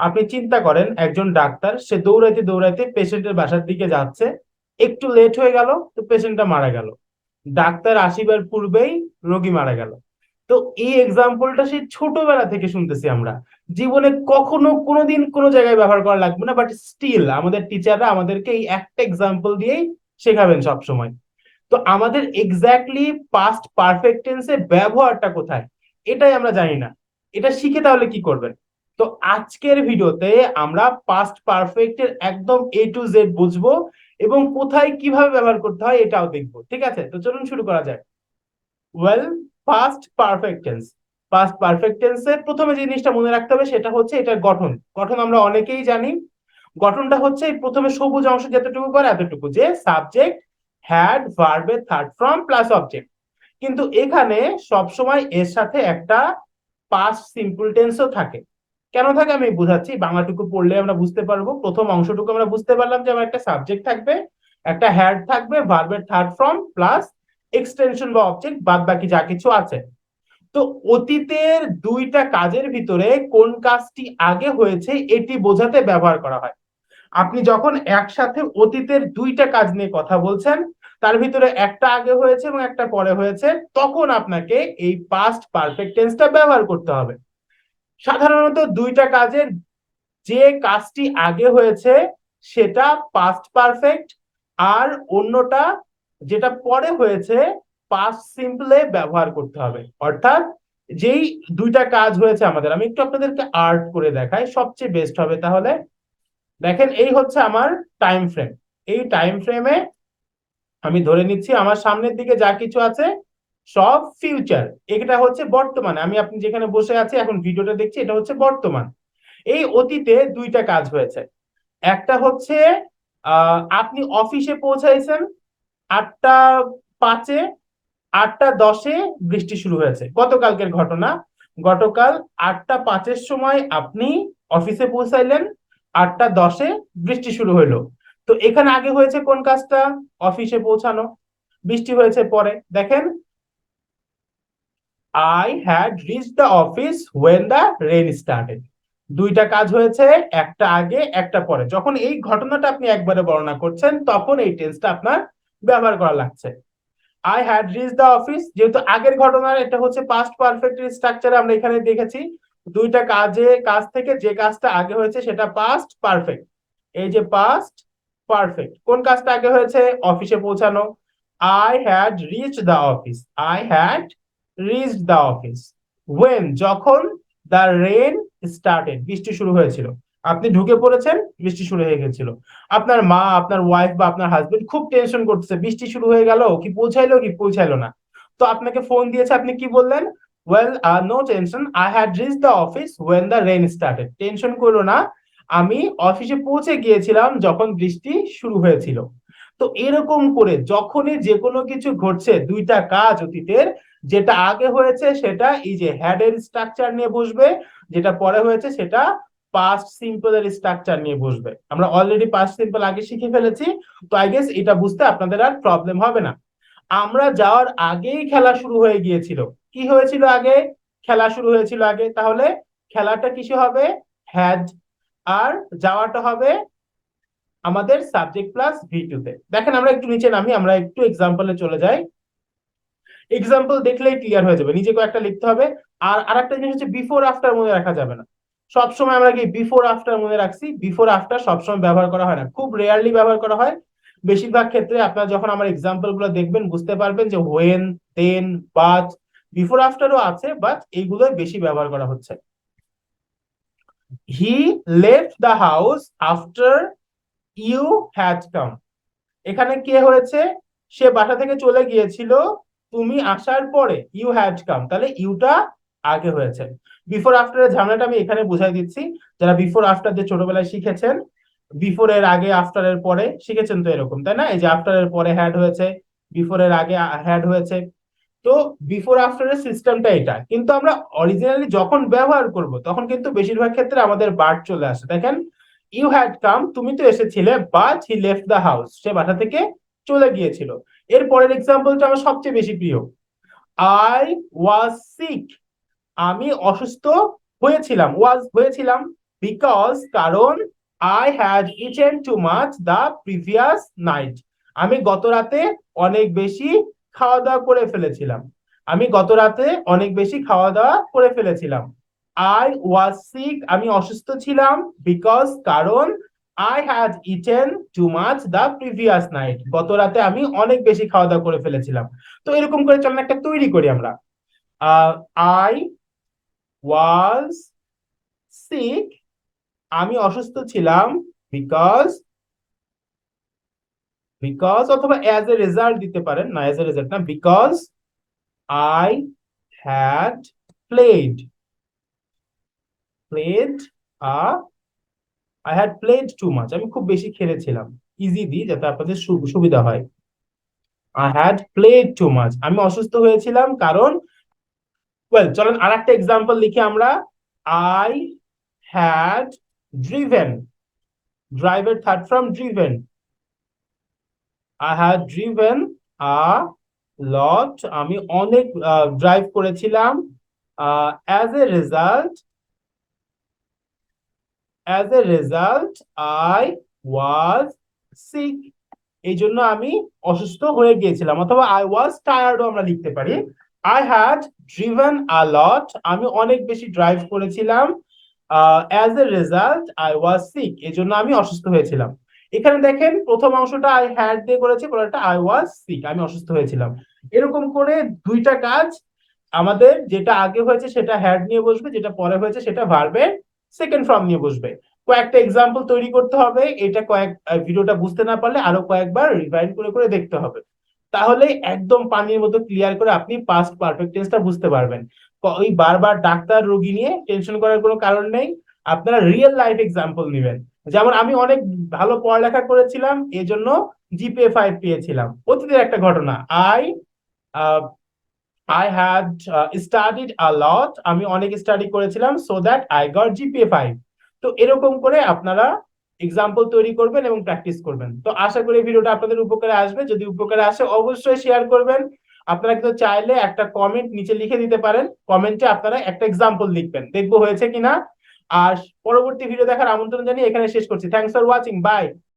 আপনি চিন্তা করেন একজন ডাক্তার, সে দৌড়াইতে দৌড়াইতে পেশেন্টের বাসার দিকে যাচ্ছে, একটু লেট হয়ে গেল, তো পেশেন্টটা মারা গেল। ডাক্তার আসিবার পূর্বেই রোগী মারা গেল। তো এই এক্সাম্পলটা সেই ছোটবেলা থেকে শুনতেছি আমরা, জীবনে কখনো কোনোদিন কোনো জায়গায় ব্যবহার করা লাগবে না, বাট স্টিল আমাদের টিচাররা আমাদেরকে এই একটা এক্সাম্পল দিয়েই শেখাবেন সব সময়। তো আমাদের এক্স্যাক্টলি পাস্ট পারফেক্ট টেন্সে ব্যবহারটা কোথায়, এটাই আমরা জানি না। এটা শিখে তাহলে কি করবেন? তো আজকের ভিডিওতে আমরা পাস্ট পারফেক্টের একদম A to Z বুঝবো, এবং কোথায় কিভাবে ব্যবহার করতে হয় এটাও দেখবো। ঠিক আছে, তো চলুন শুরু করা যায়। Well, past perfect tense. Past perfect টেন্সের প্রথমে যে জিনিসটা মনে রাখতে হবে সেটা হচ্ছে এটার গঠন। গঠন আমরা অনেকেই জানি। গঠনটা হচ্ছে এই প্রথমে সবুজ অংশ যতটুকু করে এতটুকু, যে সাবজেক্ট, হ্যাড, ভার্বের থার্ড ফর্ম প্লাস অবজেক্ট। কিন্তু এখানে সবসময় এর সাথে একটা পাস্ট সিম্পল টেন্সও থাকে। কেন থাকে আমি বুঝাচ্ছি, বাংলাটুকু পড়লে আমরা বুঝতে পারবো। প্রথম অংশটুকু আমরা বুঝতে পারলাম যে আমার একটা সাবজেক্ট থাকবে, একটা হ্যাড থাকবে, ভার্বের থার্ড ফর্ম প্লাস এক্সটেনশন বা অবজেক্ট, বাদ বাকি যা কিছু আছে। তো অতীতের দুইটা কাজের ভিতরে কোন কাজটি আগে হয়েছে এটি বোঝাতে ব্যবহার করা হয়। আপনি যখন একসাথে অতীতের দুইটা কাজ নিয়ে কথা বলছেন, তার ভিতরে একটা আগে হয়েছে এবং একটা পরে হয়েছে, তখন আপনাকে এই পাস্ট পারফেক্ট টেন্সটা ব্যবহার করতে হবে। সাধারণত দুইটা কাজের যে কাজটি আগে হয়েছে সেটা পাস্ট পারফেক্ট, আর অন্যটা যেটা পরে হয়েছে পাস্ট সিম্পলে ব্যবহার করতে হবে। অর্থাৎ যেই দুইটা কাজ হয়েছে আমাদের, আমি একটু আপনাদেরকে আর্ট করে দেখাই, সবচেয়ে বেস্ট হবে তাহলে। দেখেন, এই হচ্ছে আমার টাইম ফ্রেম। এই টাইম ফ্রেমে আমি ধরে নিচ্ছি আমার সামনের দিকে যা কিছু আছে সব ফিউচার। এটা হচ্ছে বর্তমানে, আমি আপনি যেখানে বসে আছি এখন ভিডিওটা দেখছি, এটা হচ্ছে বর্তমান। এই অতীতে দুইটা কাজ হয়েছে। একটা হচ্ছে আপনি অফিসে পৌঁছাইছেন 8টা 5-এ, 8টা 10-এ বৃষ্টি শুরু হয়েছে, গতকালকের ঘটনা। গতকাল 8টা 5-এর সময় আপনি অফিসে পৌঁছাইলেন, 8টা 10-এ বৃষ্টি শুরু হইলো। তো এখানে আগে হয়েছে কোন কাজটা? অফিসে পৌঁছানো। বৃষ্টি হয়েছে পরে। দেখেন, I had reach the office when the rain started. দুইটা কাজ হয়েছে, একটা আগে একটা পরে। যখন এই ঘটনাটা আপনি একবারে বর্ণনা করছেন তখন এই টেন্সটা আপনার ব্যবহার করা লাগছে। I had reach the office যেহেতু আগের ঘটনার, এটা হচ্ছে পাস্ট পারফেক্ট স্ট্রাকচার আমরা এখানে দেখেছি। দুইটা কাজ থেকে যে কাজটা আগে হয়েছে সেটা পাস্ট পারফেক্ট। এই যে পাস্ট পারফেক্ট, কোন কাজটা আগে হয়েছে? অফিসে পৌঁছানো। I had reach the office, I had reach the office when, যখন দ্য রেন স্টার্টেড, বৃষ্টি শুরু হয়েছিল। আপনি ঢুকে পড়েছেন, বৃষ্টি শুরু হয়ে গেছিল। আপনার মা, আপনার ওয়াইফ বা আপনার হাজবেন্ড খুব টেনশন করতেছে, বৃষ্টি শুরু হয়ে গেল, কি পৌঁছাইলো কি পৌঁছাইলো না। তো আপনাকে ফোন দিয়েছে, আপনি কি বললেন? Well, no tension, I had reach the office when the rain started. Tension করো না, আমি অফিসে পৌঁছে গিয়েছিলাম যখন বৃষ্টি শুরু হয়েছিল। তো এরকম করে যখনই যে কোনো কিছু ঘটছে, দুইটা কাজ অতীতের, যেটা আগে হয়েছে সেটা এই যে হ্যাড এর স্ট্রাকচার নিয়ে বসবে, যেটা পরে হয়েছে সেটা পাস্ট সিম্পল এর স্ট্রাকচার নিয়ে বসবে। আমরা অলরেডি পাস্ট সিম্পল আগে শিখে ফেলেছি, তো আই গেস এটা বুঝতে আপনাদের আর প্রবলেম হবে না। আমরা যাওয়ার আগেই খেলা শুরু হয়ে গিয়েছিল। কি হয়েছিল আগে? খেলা শুরু হয়েছিল আগে, তাহলে খেলাটা কিসে হবে? হ্যাড। আর যাওয়াটা হবে আমাদের সাবজেক্ট প্লাস V2 তে। দেখেন, আমরা একটু নিচে নামি, আমরা একটু এক্সাম্পলে চলে যাই। এক্সাম্পল দেখলেই ক্লিয়ার হয়ে যাবে, নিজে কয়েকটা লিখতে হবে। আর আরেকটা জিনিস হচ্ছে বিফোর আফটার মনে রাখা যাবে না। সবসময় আমরা কি বিফোর আফটার মনে রাখছি? বিফোর আফটার সবসময় ব্যবহার করা হয় না, খুব রেয়ারলি ব্যবহার করা হয়। বেশিরভাগ ক্ষেত্রে আপনারা যখন আমার এক্সাম্পল গুলো দেখবেন বুঝতে পারবেন যে হোয়েন, দেন, বাট, বিফোর আফটারও আছে, বাট এইগুলো বেশি ব্যবহার করা হচ্ছে। He left the house after you had come. এখানে কে হয়েছে? সে বাসা থেকে চলে গিয়েছিল তুমি আসার পরে, ইউ হ্যাড কাম, তাহলে ইউটা আগে হয়েছে। বিফোর আফটার এর ঝামেলাটা আমি এখানে বুঝাই দিচ্ছি। যারা বিফোর আফটার দিয়ে ছোটবেলায় শিখেছেন, বিফোর এর আগে আফটার এর পরে শিখেছেন তো এরকম, তাই না? এই যে আফটার এর পরে হ্যাড হয়েছে, বিফোর এর আগে হ্যাড হয়েছে। তো বিফোর আফটার এর সিস্টেমটা এটা, কিন্তু আমরা অরিজিনালি যখন ব্যবহার করব তখন কিন্তু বেশিরভাগ ক্ষেত্রে আমাদের বার্ড চলে আসে। দেখেন, ইউ হ্যাড কাম, তুমি তো এসেছিলে, but he left the house, সে বাসা থেকে চলে গিয়েছিল। এর পরের এক্সাম্পলটা আমার সবচেয়ে বেশি প্রিয়। আই ওয়াজ সিক, আমি অসুস্থ হয়েছিলাম, ওয়াজ হয়েছিলাম। বিকজ কারণ I had eaten too much the previous night, আমি গত রাতে অনেক বেশি খাওয়া দাওয়া করে ফেলেছিলাম। আমি গত রাতে অনেক বেশি খাওয়া দাওয়া করে ফেলেছিলাম। আই ওয়াজ সিক, আমি অসুস্থ ছিলাম। বিকজ কারণ I had eaten too much the previous night, গত রাতে আমি অনেক বেশি খাওয়া দাওয়া করে ফেলেছিলাম। তো এরকম করে চলুন একটা তৈরি করি আমরা। আই ওয়াজ সিক, আমি অসুস্থ ছিলাম। বিকজ বিকজ অথবা অ্যাজ এ রেজাল্ট দিতে পারেন, না অ্যাজ এ রেজাল্ট না, because I had played played a I had played too much, আমি খুব বেশি খেলেছিলাম। ইজি দিই যাতে আপনাদের সুবিধা হয়। I had played too much, আমি অসুস্থ হয়েছিলাম কারণ, ওয়েল চলেন আর একটা এক্সাম্পল লিখি আমরা। আই হ্যাড ড্রিভেন, ড্রাইভের third from driven, I had driven a lot, আমি অনেক ড্রাইভ করেছিলাম। As a result I was sick, এই জন্য আমি অসুস্থ হয়ে গিয়েছিলাম। অথবা আই ওয়াজ টায়ার্ডও আমরা লিখতে পারি। I had driven a lot, আমি অনেক বেশি ড্রাইভ করেছিলাম। As a result I was sick, এই জন্য আমি অসুস্থ হয়েছিলাম। এখানে দেখেন প্রথম অংশটা আই হ্যাড দিয়ে করেছি, পরেরটা আই ওয়াজ সিক, আমি অসুস্থ হয়েছিলাম। এরকম করে দুইটা কাজ, আমাদের যেটা আগে হয়েছে সেটা হ্যাড নিয়ে বসবে, যেটা পরে হয়েছে সেটা ভার্বের সেকেন্ড ফর্ম নিয়ে বসবে। কয়েকটা এক্সাম্পল তৈরি করতে হবে, এটা ভিডিওটা বুঝতে না পারলে আরো কয়েকবার রিভাইন্ড করে করে দেখতে হবে, তাহলে একদম পানির মতো ক্লিয়ার করে আপনি পাস্ট পারফেক্ট টেন্সটা বুঝতে পারবেন। ওই বারবার ডাক্তার রোগী নিয়ে টেনশন করার কোনো কারণ নেই, আপনারা রিয়েল লাইফ এক্সাম্পল নেবেন। যেমন আমি অনেক ভালো পড়ালেখা করেছিলাম, এজন্য জিপিএ 5 পেয়েছিলাম, অতীতের একটা ঘটনা। I had studied a lot, আমি অনেক স্টাডি করেছিলাম, so that I got GPA 5। তো এরকম করে আপনারা এক্সাম্পল তৈরি করবেন এবং প্র্যাকটিস করবেন। তো আশা করি ভিডিওটা আপনাদের উপকারে আসবে, যদি উপকারে আসে অবশ্যই শেয়ার করবেন। আপনারা কিন্তু চাইলে একটা কমেন্ট নিচে লিখে দিতে পারেন, কমেন্টে আপনারা একটা এক্সাম্পল লিখবেন, দেখবো হয়েছে কিনা। আর পরবর্তী ভিডিও দেখার আমন্ত্রণ জানিয়ে এখানে শেষ করছি। Thanks for watching, by.